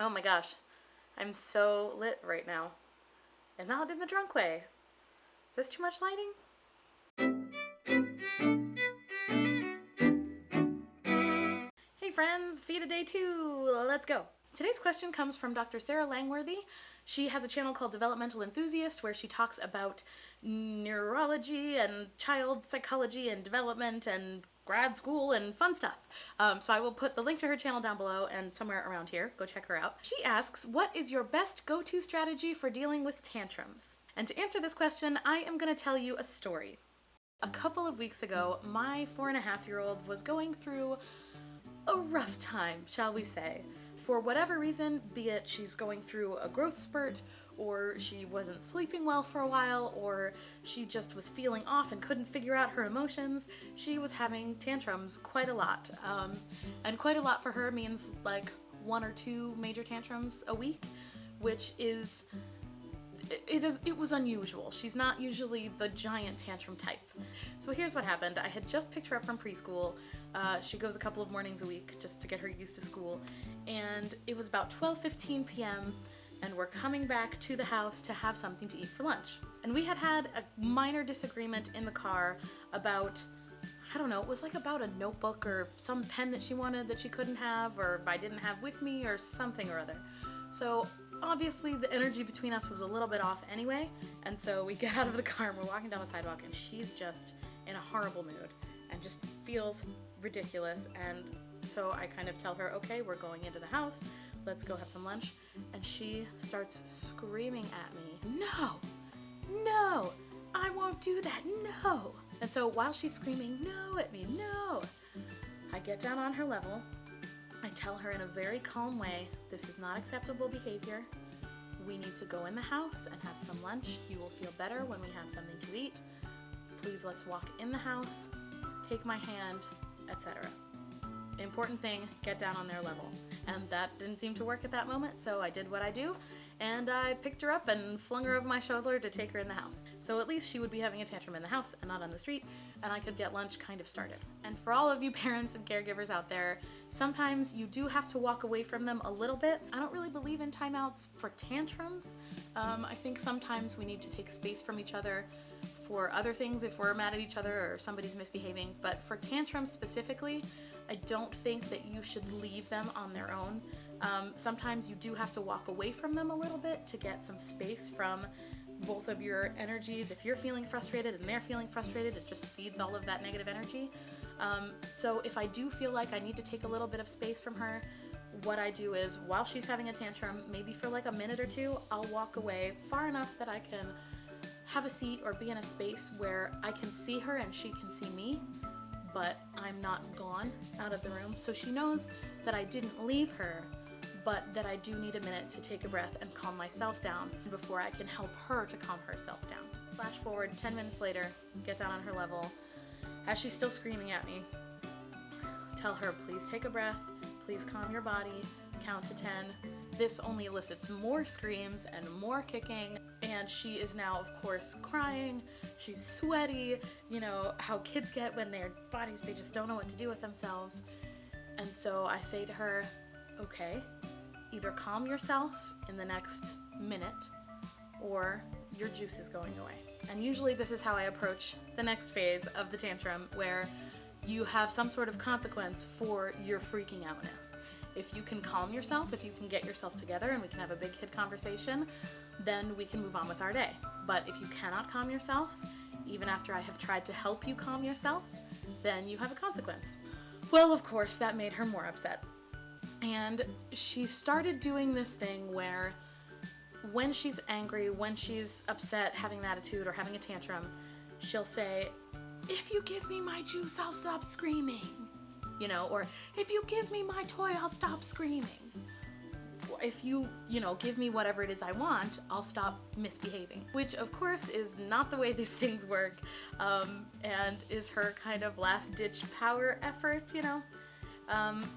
Oh my gosh, I'm so lit right now. And not in the drunk way. Is this too much lighting? Hey friends, Vita Day 2, let's go. Today's question comes from Dr. Sarah Langworthy. She has a channel called Developmental Enthusiast where she talks about neurology and child psychology and development and grad school and fun stuff. So I will put the link to her channel down below and somewhere around here. Go check her out. She asks, what is your best go-to strategy for dealing with tantrums? And to answer this question, I am going to tell you a story. A couple of weeks ago, my 4.5-year-old was going through a rough time, shall we say. For whatever reason, be it she's going through a growth spurt, or she wasn't sleeping well for a while, or she just was feeling off and couldn't figure out her emotions, she was having tantrums quite a lot. And quite a lot for her means like 1 or 2 major tantrums a week, which is it was unusual. She's not usually the giant tantrum type. So here's what happened. I had just picked her up from preschool. She goes a couple of mornings a week just to get her used to school. And it was about 12:15 p.m. and we're coming back to the house to have something to eat for lunch. And we had had a minor disagreement in the car about, I don't know, it was like about a notebook or some pen that she wanted that she couldn't have or I didn't have with me or something or other. So obviously the energy between us was a little bit off anyway, and so we get out of the car and we're walking down the sidewalk and she's just in a horrible mood and just feels ridiculous. And so I kind of tell her, okay, we're going into the house, let's go have some lunch. And she starts screaming at me, no, no, I won't do that, no. And so while she's screaming no at me, no, I get down on her level. I tell her in a very calm way, this is not acceptable behavior. We need to go in the house and have some lunch. You will feel better when we have something to eat. Please, let's walk in the house, take my hand, etc. Important thing, get down on their level. And that didn't seem to work at that moment, so I did what I do, and I picked her up and flung her over my shoulder to take her in the house. So at least she would be having a tantrum in the house and not on the street, and I could get lunch kind of started. And for all of you parents and caregivers out there, sometimes you do have to walk away from them a little bit. I don't really believe in timeouts for tantrums. I think sometimes we need to take space from each other for other things if we're mad at each other or somebody's misbehaving, but for tantrums specifically, I don't think that you should leave them on their own. Sometimes you do have to walk away from them a little bit to get some space from both of your energies. If you're feeling frustrated and they're feeling frustrated, it just feeds all of that negative energy. So if I do feel like I need to take a little bit of space from her, what I do is while she's having a tantrum, maybe for like a minute or two, I'll walk away far enough that I can have a seat or be in a space where I can see her and she can see me, but I'm not gone out of the room. So she knows that I didn't leave her, but that I do need a minute to take a breath and calm myself down before I can help her to calm herself down. Flash forward 10 minutes later, get down on her level. As she's still screaming at me, tell her, please take a breath, please calm your body, count to 10. This only elicits more screams and more kicking, and she is now, of course, crying. She's sweaty, you know, how kids get when their bodies, they just don't know what to do with themselves. And so I say to her, okay, either calm yourself in the next minute or your juice is going away. And usually this is how I approach the next phase of the tantrum, where you have some sort of consequence for your freaking outness. If you can calm yourself, if you can get yourself together and we can have a big kid conversation, then we can move on with our day. But if you cannot calm yourself, even after I have tried to help you calm yourself, then you have a consequence. Well, of course, that made her more upset. And she started doing this thing where when she's angry, when she's upset, having an attitude or having a tantrum, she'll say, if you give me my juice, I'll stop screaming. You know, or if you give me my toy, I'll stop screaming. If you give me whatever it is I want, I'll stop misbehaving. Which, of course, is not the way these things work, and is her kind of last-ditch power effort, you know?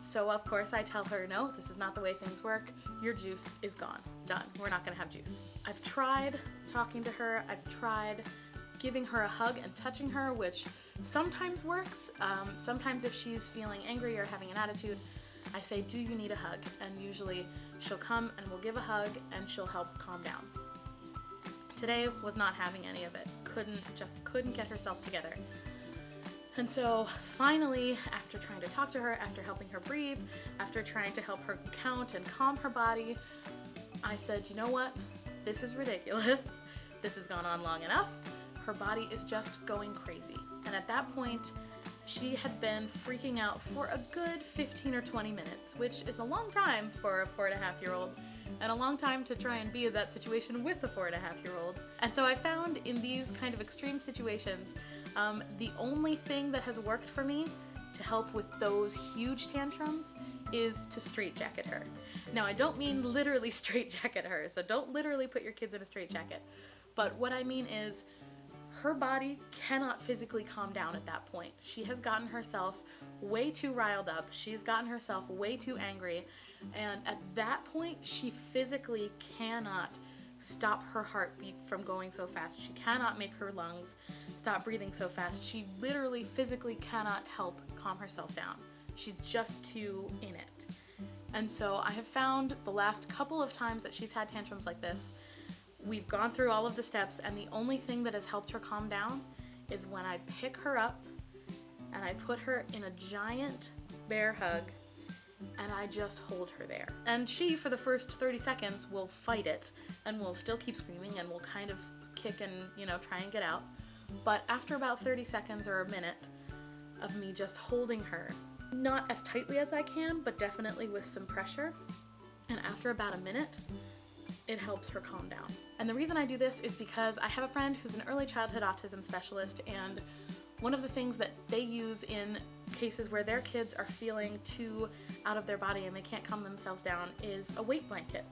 So, of course, I tell her, no, this is not the way things work. Your juice is gone. Done. We're not gonna have juice. I've tried talking to her. I've tried giving her a hug and touching her, which sometimes works. Sometimes if she's feeling angry or having an attitude, I say, do you need a hug? And usually she'll come and we'll give a hug and she'll help calm down. Today was not having any of it. Couldn't get herself together. And so finally, after trying to talk to her, after helping her breathe, after trying to help her count and calm her body, I said, you know what? This is ridiculous. This has gone on long enough. Her body is just going crazy. And at that point, she had been freaking out for a good 15 or 20 minutes, which is a long time for a 4.5-year-old, and a long time to try and be in that situation with a 4.5-year-old. And so I found in these kind of extreme situations, the only thing that has worked for me to help with those huge tantrums is to straitjacket her. Now, I don't mean literally straitjacket her, so don't literally put your kids in a straitjacket. But what I mean is, her body cannot physically calm down at that point. She has gotten herself way too riled up. She's gotten herself way too angry. And at that point, she physically cannot stop her heartbeat from going so fast. She cannot make her lungs stop breathing so fast. She literally physically cannot help calm herself down. She's just too in it. And so I have found the last couple of times that she's had tantrums like this, we've gone through all of the steps, and the only thing that has helped her calm down is when I pick her up and I put her in a giant bear hug and I just hold her there. And she, for the first 30 seconds, will fight it and will still keep screaming and will kind of kick and, try and get out. But after about 30 seconds or a minute of me just holding her, not as tightly as I can, but definitely with some pressure, and after about a minute, it helps her calm down. And the reason I do this is because I have a friend who's an early childhood autism specialist, and one of the things that they use in cases where their kids are feeling too out of their body and they can't calm themselves down is a weight blanket.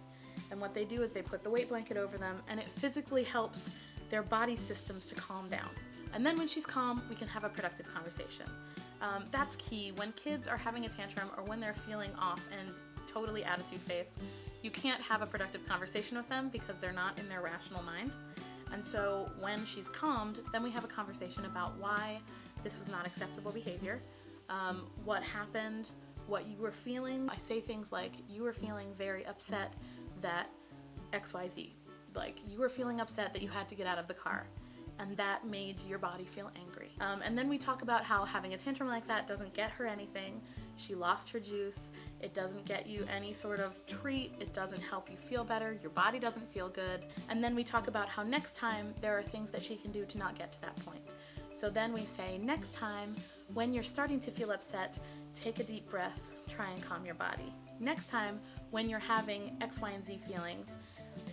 And what they do is they put the weight blanket over them, and it physically helps their body systems to calm down. And then when she's calm, we can have a productive conversation. That's key. When kids are having a tantrum or when they're feeling off and totally attitude face, you can't have a productive conversation with them because they're not in their rational mind. And so when she's calmed, then we have a conversation about why this was not acceptable behavior, what happened, what you were feeling. I say things like, you were feeling very upset that XYZ. Like, you were feeling upset that you had to get out of the car, and that made your body feel angry. And then we talk about how having a tantrum like that doesn't get her anything. She lost her juice. It doesn't get you any sort of treat. It doesn't help you feel better. Your body doesn't feel good. And then we talk about how next time there are things that she can do to not get to that point. So then we say, next time when you're starting to feel upset, take a deep breath, try and calm your body. Next time when you're having X, Y, and Z feelings,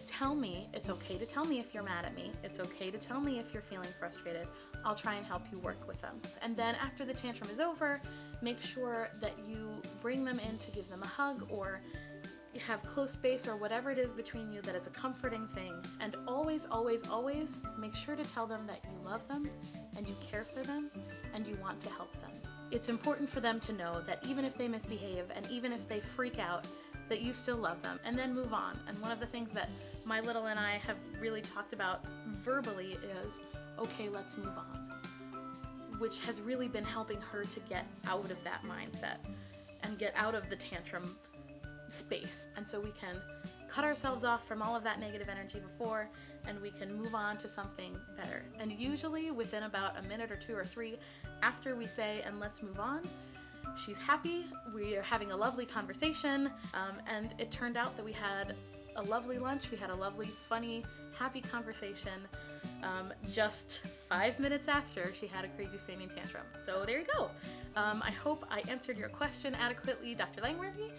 tell me. It's okay to tell me if you're mad at me. It's okay to tell me if you're feeling frustrated. I'll try and help you work with them. And then after the tantrum is over, make sure that you bring them in to give them a hug or have close space or whatever it is between you that is a comforting thing. And always, always, always make sure to tell them that you love them and you care for them and you want to help them. It's important for them to know that even if they misbehave and even if they freak out, that you still love them, and then move on. And one of the things that my little and I have really talked about verbally is, okay, let's move on, which has really been helping her to get out of that mindset and get out of the tantrum space. And so we can cut ourselves off from all of that negative energy before, and we can move on to something better. And usually within about a minute or 2 or 3 after we say, and let's move on, she's happy, we are having a lovely conversation, and it turned out that we had a lovely lunch, we had a lovely, funny, happy conversation just 5 minutes after she had a crazy screaming tantrum. So there you go. I hope I answered your question adequately, Dr. Langworthy.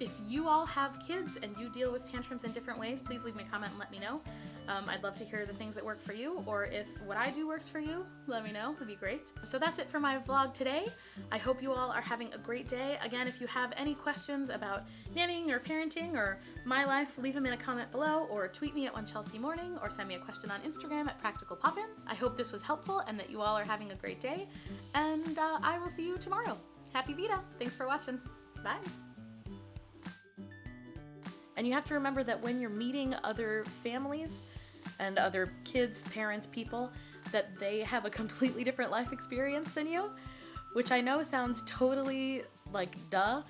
If you all have kids and you deal with tantrums in different ways, please leave me a comment and let me know. I'd love to hear the things that work for you, or if what I do works for you, let me know. That'd be great. So that's it for my vlog today. I hope you all are having a great day. Again, if you have any questions about nannying or parenting or my life, leave them in a comment below, or tweet me at OneChelseaMorning, or send me a question on Instagram at PracticalPoppins. I hope this was helpful and that you all are having a great day, and I will see you tomorrow. Happy Vita. Thanks for watching. Bye. And you have to remember that when you're meeting other families and other kids, parents, people, that they have a completely different life experience than you, which I know sounds totally like duh,